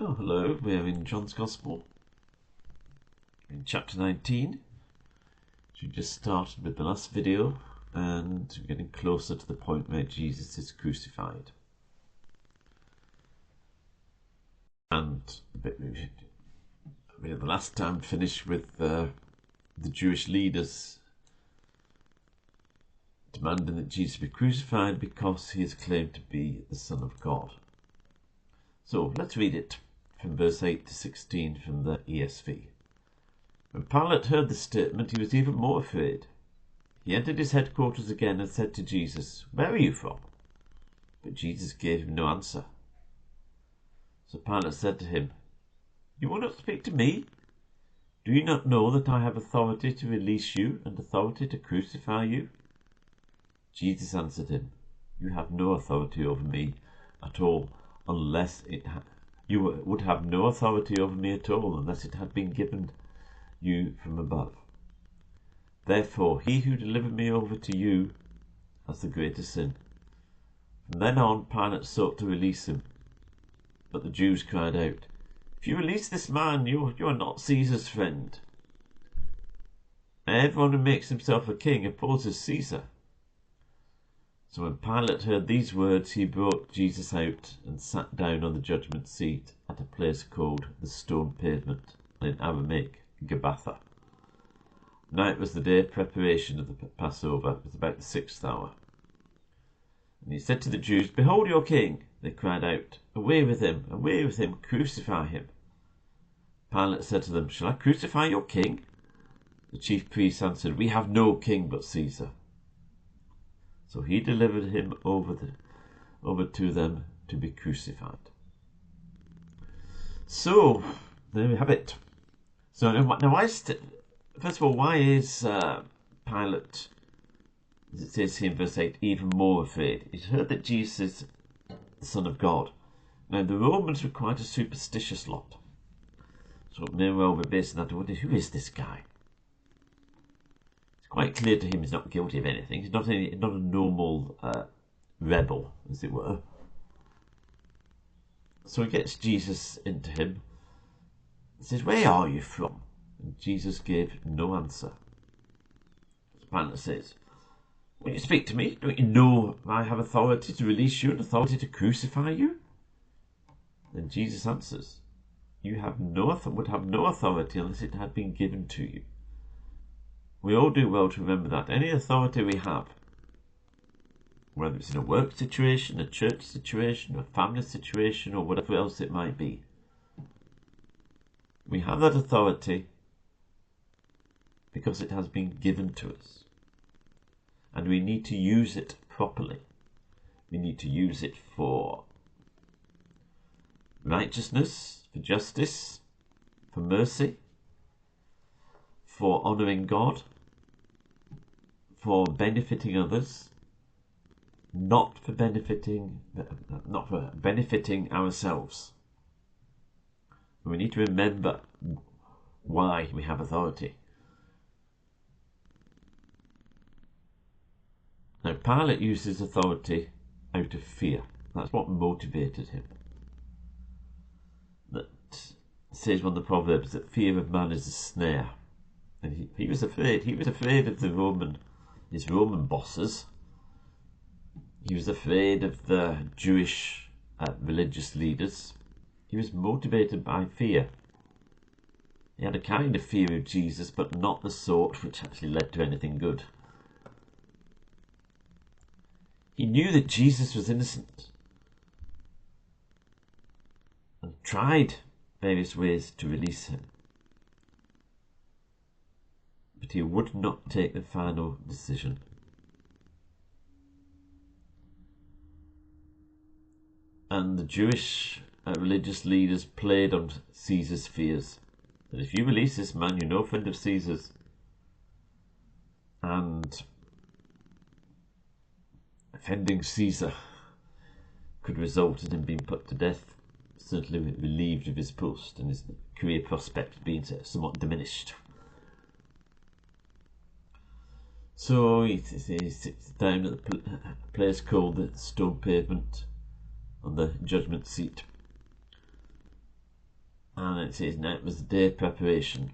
Oh, hello, we're in John's Gospel, in chapter 19. We just started with the last video, and we're getting closer to the point where Jesus is crucified. And we the last time finished with the Jewish leaders demanding that Jesus be crucified because he is claimed to be the Son of God. So let's read it from verse 8 to 16 from the ESV. When Pilate heard this statement, he was even more afraid. He entered his headquarters again and said to Jesus, "Where are you from?" But Jesus gave him no answer. So Pilate said to him, "You will not speak to me? Do you not know that I have authority to release you and authority to crucify you?" Jesus answered him, "You have no authority over me at all unless you would have no authority over me at all unless it had been given you from above. Therefore, he who delivered me over to you has the greater sin." From then on, Pilate sought to release him. But the Jews cried out, "If you release this man, you are not Caesar's friend. Everyone who makes himself a king opposes Caesar." So when Pilate heard these words, he brought Jesus out and sat down on the judgment seat at a place called the Stone Pavement, and in Aramaic, Gabbatha. Now it was the day of preparation of the Passover. It was about the 6th hour. And he said to the Jews, "Behold your king." They cried out, away with him, crucify him." Pilate said to them, "Shall I crucify your king?" The chief priests answered, "We have no king but Caesar." So he delivered him over to them to be crucified. So there we have it. So now, first of all, why is Pilate, as it says here in verse 8, even more afraid? He's heard that Jesus is the Son of God. Now, the Romans were quite a superstitious lot. So it may well be based on that. Who is this guy? It's quite clear to him he's not guilty of anything. He's not a normal rebel, as it were. So he gets Jesus into him. He says, "Where are you from?" And Jesus gave no answer. So Pilate says, "When you speak to me, don't you know I have authority to release you and authority to crucify you?" Then Jesus answers, "You would have no authority unless it had been given to you." We all do well to remember that. Any authority we have, whether it's in a work situation, a church situation, a family situation, or whatever else it might be, we have that authority because it has been given to us. And we need to use it properly. We need to use it for righteousness, for justice, for mercy, for honouring God, for benefiting others, not for benefiting ourselves. We need to remember why we have authority. Now, Pilate uses authority out of fear. That's what motivated him. That says one of the Proverbs that fear of man is a snare. And he was afraid. He was afraid of his Roman bosses. He was afraid of the Jewish religious leaders. He was motivated by fear. He had a kind of fear of Jesus, but not the sort which actually led to anything good. He knew that Jesus was innocent and tried various ways to release him. But he would not take the final decision. And the Jewish religious leaders played on Caesar's fears. That if you release this man, you're no friend of Caesar's. And offending Caesar could result in him being put to death, certainly relieved of his post and his career prospects being somewhat diminished. So he sits down at a place called the Stone Pavement on the judgment seat. And it says now it was the day of preparation.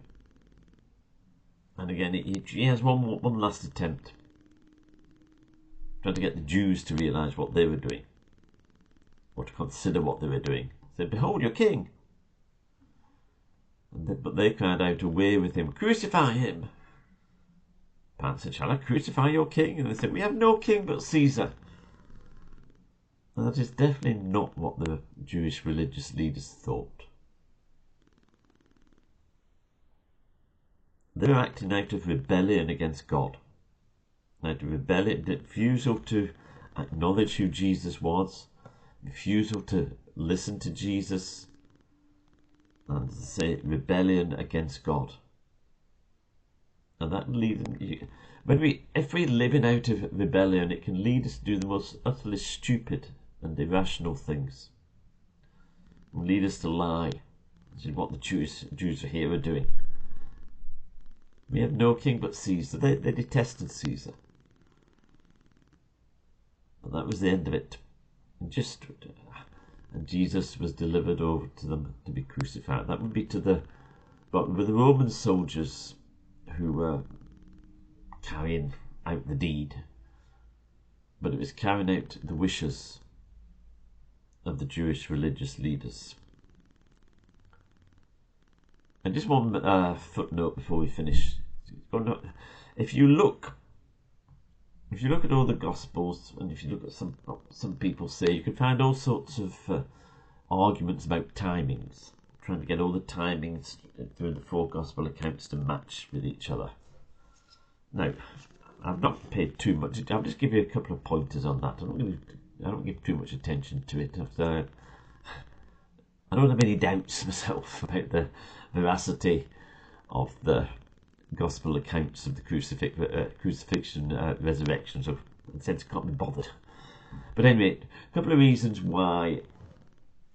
And again, he has one last attempt, trying to get the Jews to realise what they were doing, or to consider what they were doing. He said, "Behold your king." But they cried out, "Away with him, crucify him." Pilate said, "Shall I crucify your king?" And they said, "We have no king but Caesar." And that is definitely not what the Jewish religious leaders thought. They were acting out of rebellion against God. Out of rebellion, refusal to acknowledge who Jesus was, refusal to listen to Jesus, and to say rebellion against God. And that leads, if we're living out of rebellion, it can lead us to do the most utterly stupid and irrational things. It will lead us to lie, which is what the Jews here are doing. We have no king but Caesar. They detested Caesar. But that was the end of it. And Jesus was delivered over to them to be crucified. That would be the Roman soldiers who were carrying out the deed. But it was carrying out the wishes of the Jewish religious leaders. And just one footnote before we finish. If you look at all the Gospels, and if you look at some people say, you can find all sorts of arguments about timings, trying to get all the timings through the 4 Gospel accounts to match with each other. Now, I've not paid too much. I'll just give you a couple of pointers on that. I don't give too much attention to it. I don't have any doubts myself about the veracity of the Gospel accounts of the crucifixion, resurrection, so in a sense I can't be bothered. But anyway, a couple of reasons why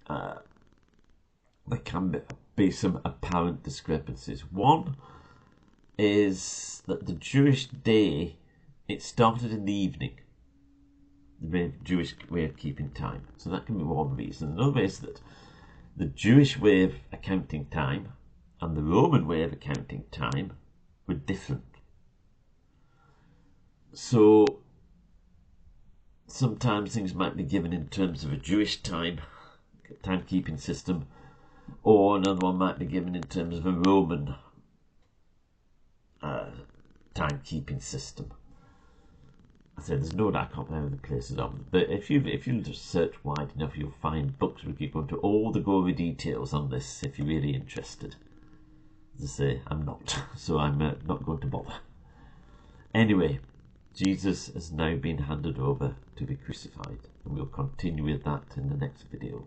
there can be some apparent discrepancies. One is that the Jewish day, it started in the evening, the Jewish way of keeping time. So that can be one reason. Another is that the Jewish way of accounting time and the Roman way of accounting time were different. So sometimes things might be given in terms of a Jewish timekeeping system, or another one might be given in terms of a Roman timekeeping system. I said there's no doubt I can't remember the places of them, but if you just search wide enough, you'll find books which go into all the gory details on this if you're really interested. As I say, I'm not, so I'm not going to bother. Anyway, Jesus has now been handed over to be crucified, and we'll continue with that in the next video.